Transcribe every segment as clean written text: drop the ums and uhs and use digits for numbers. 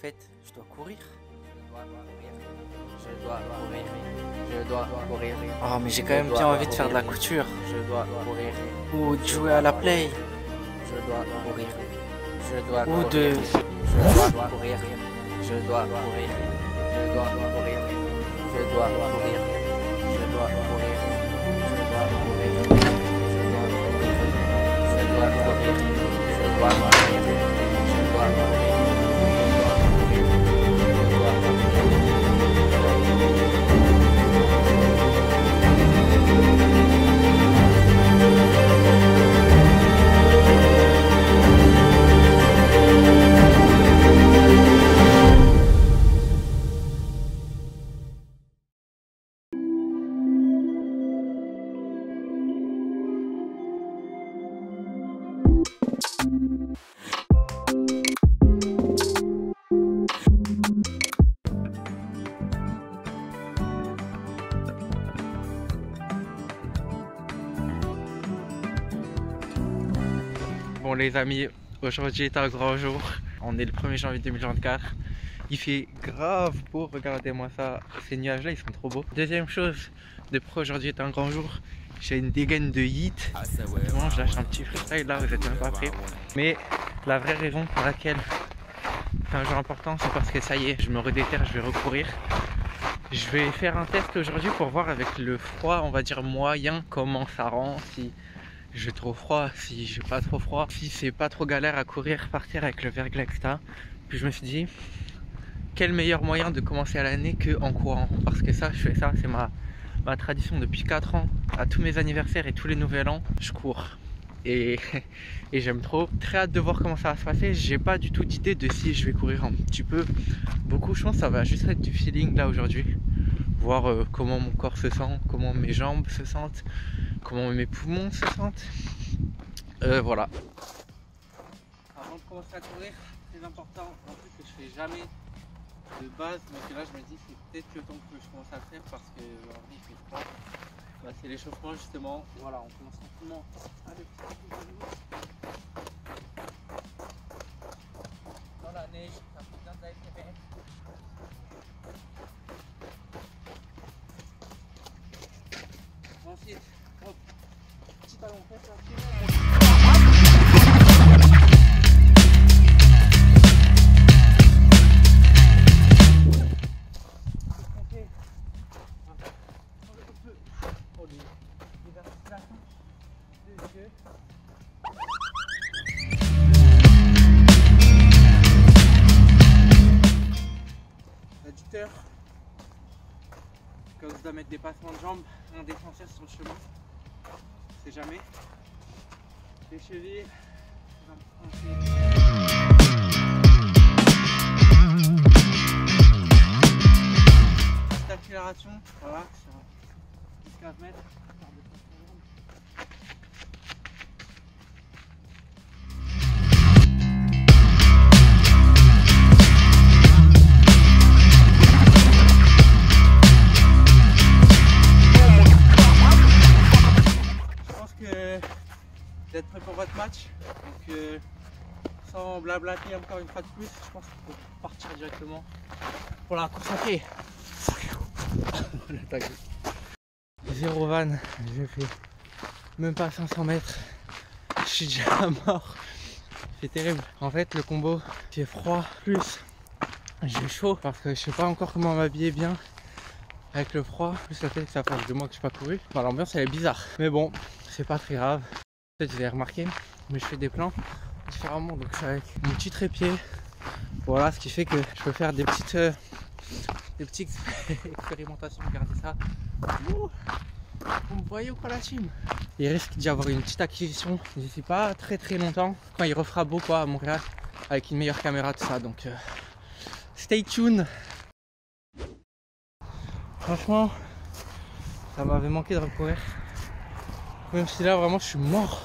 fait, je dois courir. Je dois courir. Je dois courir. Oh, mais j'ai quand même bien envie de faire de la couture. Je dois courir. Ou de jouer à la play. Je dois courir. Je dois courir. Ou de... Je dois courir. Je dois courir. Je dois courir. Je dois courir. Je dois courir. Je dois courir. Je dois courir. Je dois courir. Je dois courir. Je dois courir. Bon les amis, aujourd'hui est un grand jour, on est le 1er janvier 2024, il fait grave beau, regardez-moi ça, ces nuages là ils sont trop beaux. Deuxième chose, de pourquoi aujourd'hui est un grand jour, j'ai une dégaine de hit, bon, je lâche un petit freestyle là, vous êtes même pas prêts. Mais la vraie raison pour laquelle c'est un jour important, c'est parce que ça y est, je me redéterre, je vais recourir. Je vais faire un test aujourd'hui pour voir avec le froid, on va dire moyen, comment ça rend, si j'ai trop froid, si j'ai pas trop froid, si c'est pas trop galère à courir, partir avec le verglas, etc. Puis je me suis dit, quel meilleur moyen de commencer à l'année qu'en courant. Parce que ça, je fais ça, c'est ma tradition depuis 4 ans. À tous mes anniversaires et tous les nouvel an, je cours. Et j'aime trop. Très hâte de voir comment ça va se passer. J'ai pas du tout d'idée de si je vais courir un petit peu. Beaucoup, je pense que ça va juste être du feeling là aujourd'hui. Voir comment mon corps se sent, comment mes jambes se sentent, comment mes poumons se sentent. Voilà. Avant de commencer à courir, très important, un truc que je fais jamais de base, mais que là je me dis c'est peut-être le temps que je commence à faire parce que aujourd'hui il fait froid. Bah, c'est l'échauffement justement. Voilà, on commence tranquillement à le dans la neige, ça fait bien d'aller faire. Ensuite, hop, petit ballon fait l'adducteur, quand vous doit mettre des passements de jambes, un défenseur sur le chemin, c'est jamais. Les chevilles, petite accélération, voilà, sur 10-15 mètres. D'être prêt pour votre match, donc sans blablater encore une fois de plus, je pense qu'il faut partir directement pour la course à pied. 0 van, j'ai fait même pas 500 mètres, je suis déjà mort, c'est terrible. En fait le combo j'ai froid plus j'ai chaud parce que je sais pas encore comment m'habiller bien avec le froid, plus le fait que ça fasse 2 mois que je n'ai pas couru. Enfin, l'ambiance elle est bizarre, mais bon c'est pas très grave. Peut-être vous avez remarqué, mais je fais des plans différemment, donc je suis avec mon petit trépied. Voilà, ce qui fait que je peux faire des petites expérimentations. Regardez ça. Ouh, vous me voyez ou pas la team? Il risque d'y avoir une petite acquisition d'ici pas très longtemps, quand il refera beau quoi à Montréal, avec une meilleure caméra, tout ça. Donc stay tuned. Franchement, ça m'avait manqué de recourir. Même si là vraiment je suis mort.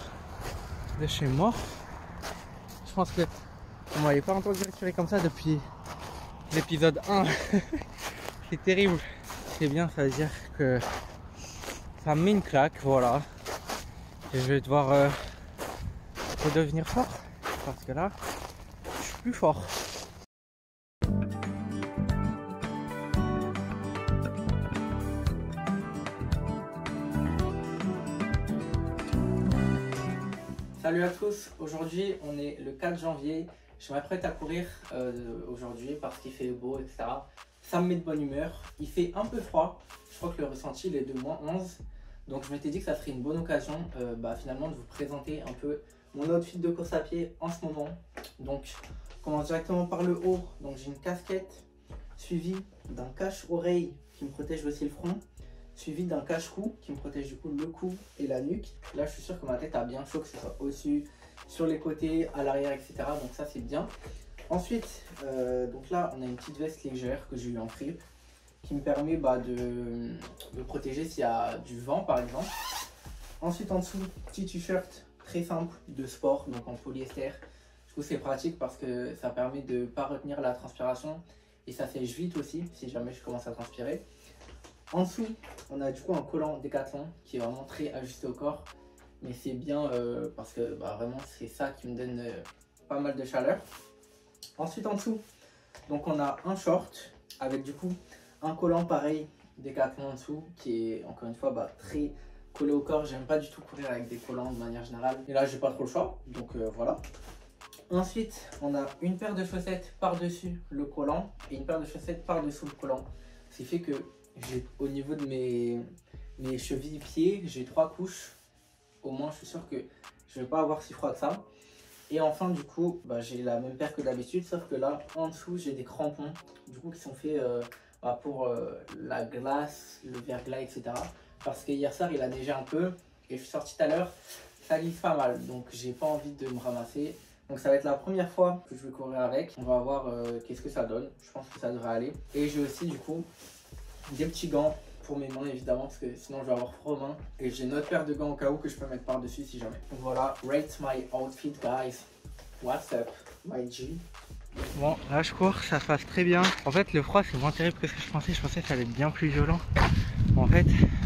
Là, je suis mort. Je pense que vous m'avez pas entendu respirer comme ça depuis l'épisode 1. C'est terrible. C'est bien, ça veut dire que ça me met une claque, voilà. Et je vais devoir redevenir fort. Parce que là, je suis plus fort. Salut à tous, aujourd'hui on est le 4 janvier, je m'apprête à courir aujourd'hui parce qu'il fait beau, etc. Ça me met de bonne humeur, il fait un peu froid, je crois que le ressenti il est de -11, donc je m'étais dit que ça serait une bonne occasion finalement de vous présenter un peu mon outfit de course à pied en ce moment. Donc on commence directement par le haut, donc j'ai une casquette suivie d'un cache-oreille qui me protège aussi le front, suivi d'un cache-cou qui me protège du coup le cou et la nuque. Là je suis sûr que ma tête a bien chaud, que ce soit au-dessus, sur les côtés, à l'arrière, etc. Donc ça c'est bien. Ensuite, donc là on a une petite veste légère que j'ai eu en fripe qui me permet de me protéger s'il y a du vent par exemple. Ensuite en dessous, petit t-shirt très simple de sport, donc en polyester. Du coup c'est pratique parce que ça permet de ne pas retenir la transpiration et ça sèche vite aussi si jamais je commence à transpirer. En dessous, on a du coup un collant Décathlon qui est vraiment très ajusté au corps. Mais c'est bien parce que vraiment c'est ça qui me donne pas mal de chaleur. Ensuite en dessous, donc on a un short avec du coup un collant pareil Décathlon en dessous qui est encore une fois très collé au corps. J'aime pas du tout courir avec des collants de manière générale. Et là j'ai pas trop le choix, donc voilà. Ensuite, on a une paire de chaussettes par-dessus le collant et une paire de chaussettes par-dessous le collant. Ce qui fait que au niveau de mes chevilles pieds, j'ai 3 couches. Au moins, je suis sûr que je ne vais pas avoir si froid que ça. Et enfin, du coup, j'ai la même paire que d'habitude, sauf que là, en dessous, j'ai des crampons, du coup, qui sont faits pour la glace, le verglas, etc. Parce que hier soir, il a neigé un peu et je suis sorti tout à l'heure, ça glisse pas mal, donc j'ai pas envie de me ramasser. Donc ça va être la première fois que je vais courir avec. On va voir qu'est-ce que ça donne. Je pense que ça devrait aller. Et j'ai aussi du coup des petits gants pour mes mains évidemment parce que sinon je vais avoir froid aux mains. Et j'ai une autre paire de gants au cas où que je peux mettre par dessus si jamais. Donc voilà, rate my outfit guys. What's up my G? Bon, là je cours, ça se passe très bien. En fait, le froid c'est moins terrible que ce que je pensais que ça allait être bien plus violent. En fait,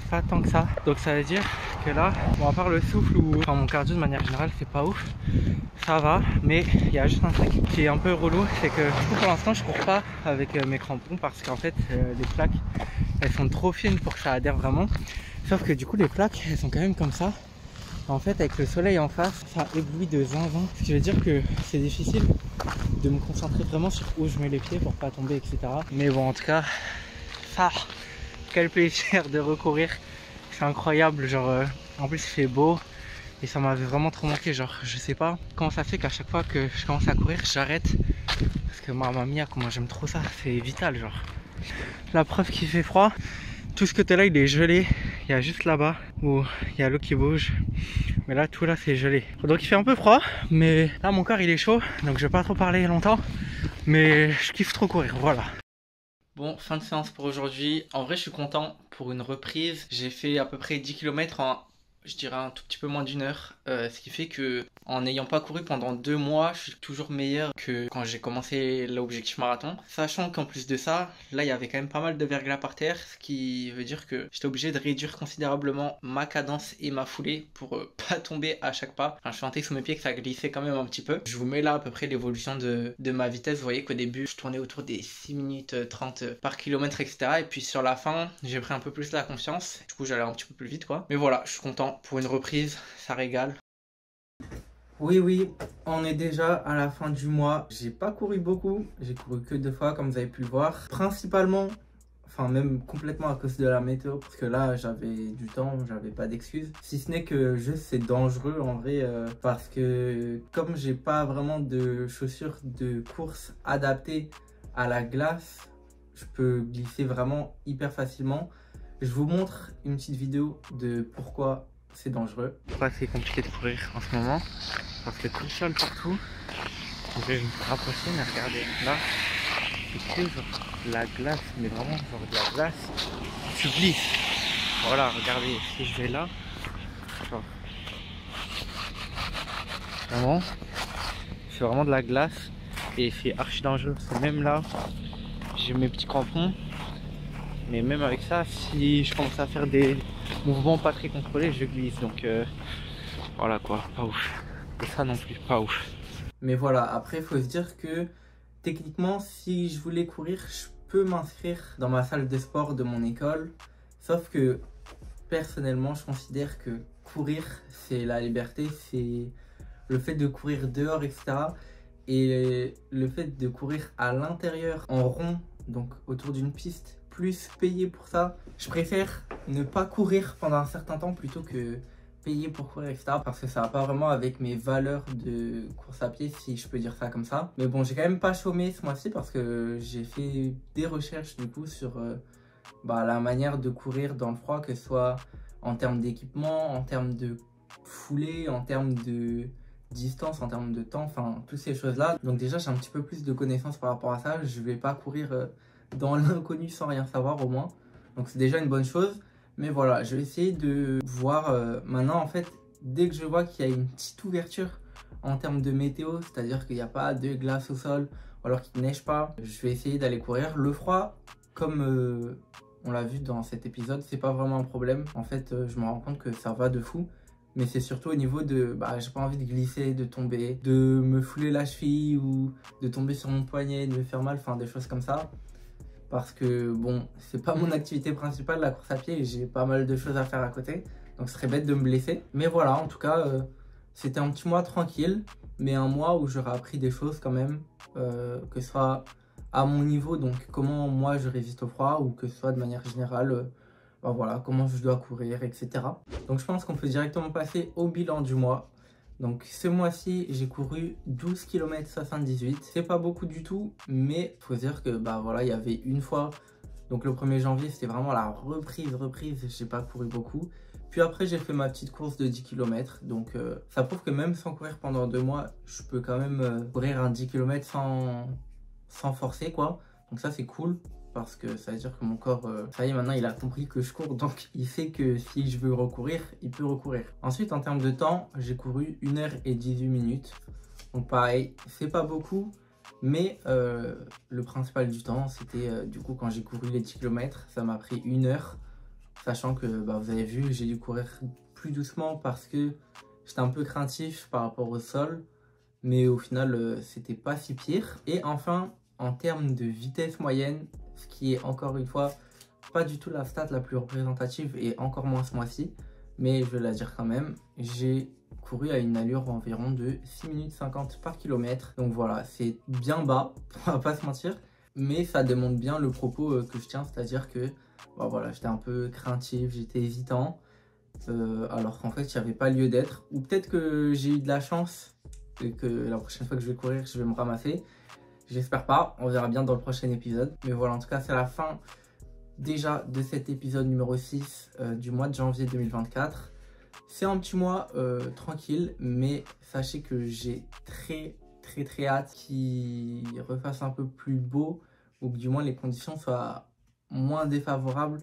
pas tant que ça. Donc ça veut dire que là, à part le souffle ou mon cardio de manière générale, c'est pas ouf. Ça va, mais il y a juste un truc qui est un peu relou, c'est que pour l'instant je cours pas avec mes crampons parce qu'en fait les plaques elles sont trop fines pour que ça adhère vraiment. Sauf que du coup les plaques elles sont quand même comme ça. En fait avec le soleil en face, ça éblouit de zinzin. Ce qui veut dire que c'est difficile de me concentrer vraiment sur où je mets les pieds pour pas tomber, etc. Mais bon, en tout cas, ça, quel plaisir de recourir. C'est incroyable, genre en plus il fait beau. Et ça m'avait vraiment trop manqué, genre je sais pas comment ça fait qu'à chaque fois que je commence à courir j'arrête. Parce que mamma mia comment j'aime trop ça, c'est vital genre. La preuve qu'il fait froid, tout ce côté là il est gelé. Il y a juste là-bas où il y a l'eau qui bouge. Mais là tout là c'est gelé. Donc il fait un peu froid, mais là mon corps il est chaud. Donc je vais pas trop parler longtemps. Mais je kiffe trop courir, voilà. Bon, fin de séance pour aujourd'hui. En vrai je suis content pour une reprise. J'ai fait à peu près 10 km en je dirais un tout petit peu moins d'1 heure, ce qui fait que en n'ayant pas couru pendant 2 mois, je suis toujours meilleur que quand j'ai commencé l'objectif marathon. Sachant qu'en plus de ça, là il y avait quand même pas mal de verglas par terre, ce qui veut dire que j'étais obligé de réduire considérablement ma cadence et ma foulée pour pas tomber à chaque pas. Enfin, je sentais sous mes pieds que ça glissait quand même un petit peu. Je vous mets là à peu près l'évolution de ma vitesse. Vous voyez qu'au début, je tournais autour des 6 minutes 30 par kilomètre, etc. Et puis sur la fin, j'ai pris un peu plus la confiance. Du coup, j'allais un petit peu plus vite, quoi. Mais voilà, je suis content. Pour une reprise, ça régale. Oui, on est déjà à la fin du mois. J'ai pas couru beaucoup, j'ai couru que 2 fois comme vous avez pu le voir. Principalement, enfin même complètement à cause de la météo parce que là j'avais du temps, j'avais pas d'excuses. Si ce n'est que juste c'est dangereux en vrai parce que comme j'ai pas vraiment de chaussures de course adaptées à la glace, je peux glisser vraiment hyper facilement. Je vous montre une petite vidéo de pourquoi c'est dangereux. Pourquoi c'est compliqué de courir en ce moment? Parce que tout le sol partout. Je vais me rapprocher, mais regardez, là, c'est que genre la glace, mais vraiment genre de la glace. Tu glisses. Voilà, regardez, si je vais là, genre, vraiment, c'est vraiment de la glace et c'est archi dangereux. Parce que même là, j'ai mes petits crampons. Mais même avec ça, si je commence à faire des mouvements pas très contrôlés, je glisse. Donc voilà quoi, pas ouf. Et ça non plus, pas ouf. Mais voilà, après il faut se dire que techniquement, si je voulais courir, je peux m'inscrire dans ma salle de sport de mon école. Sauf que personnellement, je considère que courir, c'est la liberté, c'est le fait de courir dehors, etc. Et le fait de courir à l'intérieur, en rond, donc autour d'une piste, plus payer pour ça, je préfère ne pas courir pendant un certain temps plutôt que payer pour courir, etc. Parce que ça va pas vraiment avec mes valeurs de course à pied, si je peux dire ça comme ça. Mais bon, j'ai quand même pas chômé ce mois-ci parce que j'ai fait des recherches du coup sur la manière de courir dans le froid, que ce soit en termes d'équipement, en termes de foulée, en termes de distance, en termes de temps, enfin toutes ces choses-là. Donc déjà, j'ai un petit peu plus de connaissances par rapport à ça. Je vais pas courir dans l'inconnu sans rien savoir au moins. Donc c'est déjà une bonne chose. Mais voilà, je vais essayer de voir maintenant en fait, dès que je vois qu'il y a une petite ouverture en termes de météo, c'est-à-dire qu'il n'y a pas de glace au sol ou alors qu'il ne neige pas, je vais essayer d'aller courir. Le froid, comme on l'a vu dans cet épisode, c'est pas vraiment un problème. En fait, je me rends compte que ça va de fou. Mais c'est surtout au niveau de, j'ai pas envie de glisser, de tomber, de me fouler la cheville ou de tomber sur mon poignet, de me faire mal, enfin des choses comme ça. Parce que bon, c'est pas mon activité principale la course à pied et j'ai pas mal de choses à faire à côté. Donc ce serait bête de me blesser. Mais voilà, en tout cas, c'était un petit mois tranquille. Mais un mois où j'aurais appris des choses quand même. Que ce soit à mon niveau, donc comment moi je résiste au froid, ou que ce soit de manière générale, voilà, comment je dois courir, etc. Donc je pense qu'on peut directement passer au bilan du mois. Donc ce mois-ci, j'ai couru 12 km 78. C'est pas beaucoup du tout, mais faut dire que voilà, il y avait une fois. Donc le 1er janvier, c'était vraiment la reprise. J'ai pas couru beaucoup. Puis après, j'ai fait ma petite course de 10 km. Donc ça prouve que même sans courir pendant 2 mois, je peux quand même courir un 10 km sans forcer, quoi. Donc ça, c'est cool. Parce que ça veut dire que mon corps, ça y est, maintenant il a compris que je cours, donc il sait que si je veux recourir, il peut recourir. Ensuite, en termes de temps, j'ai couru 1h18. Donc pareil, c'est pas beaucoup, mais le principal du temps, c'était du coup quand j'ai couru les 10 km, ça m'a pris 1 heure. Sachant que vous avez vu, j'ai dû courir plus doucement parce que j'étais un peu craintif par rapport au sol. Mais au final, c'était pas si pire. Et enfin, en termes de vitesse moyenne, ce qui est encore une fois pas du tout la stat la plus représentative et encore moins ce mois-ci, mais je vais la dire quand même, j'ai couru à une allure environ de 6 minutes 50 par kilomètre. Donc voilà, c'est bien bas, on va pas se mentir, mais ça démontre bien le propos que je tiens, c'est-à-dire que voilà, j'étais un peu craintif, j'étais hésitant, alors qu'en fait il n'y avait pas lieu d'être, ou peut-être que j'ai eu de la chance et que la prochaine fois que je vais courir, je vais me ramasser. J'espère pas, on verra bien dans le prochain épisode. Mais voilà, en tout cas, c'est la fin déjà de cet épisode numéro 6 du mois de janvier 2024. C'est un petit mois tranquille, mais sachez que j'ai très hâte qu'il refasse un peu plus beau, ou que du moins les conditions soient moins défavorables,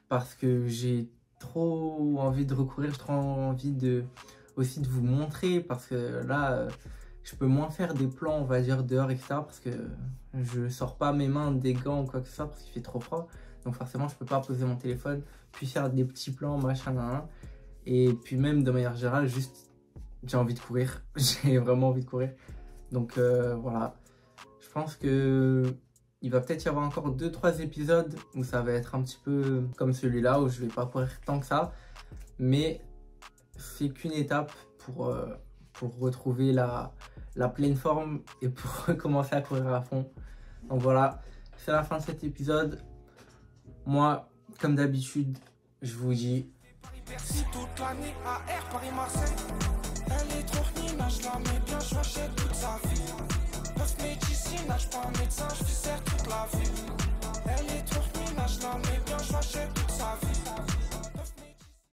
parce que j'ai trop envie de recourir, j'ai trop envie aussi de vous montrer, parce que là... je peux moins faire des plans, on va dire, dehors, etc. Parce que je sors pas mes mains des gants ou quoi que ce soit parce qu'il fait trop froid. Donc forcément, je peux pas poser mon téléphone, puis faire des petits plans, machin, et puis même de manière générale, juste, j'ai envie de courir. J'ai vraiment envie de courir. Donc voilà. Je pense que il va peut-être y avoir encore 2-3 épisodes où ça va être un petit peu comme celui-là, où je vais pas courir tant que ça. Mais c'est qu'une étape pour retrouver la pleine forme et pour recommencer à courir à fond. Donc voilà, c'est la fin de cet épisode. Moi, comme d'habitude, je vous dis... toute l'année à Air Paris-Marseille. Elle est trop fine, je la mets bien, je m'achète toute sa vie. Post médecine, je pas un médecin, je suis toute la vie. Elle est trop fine, je la mets bien, je m'achète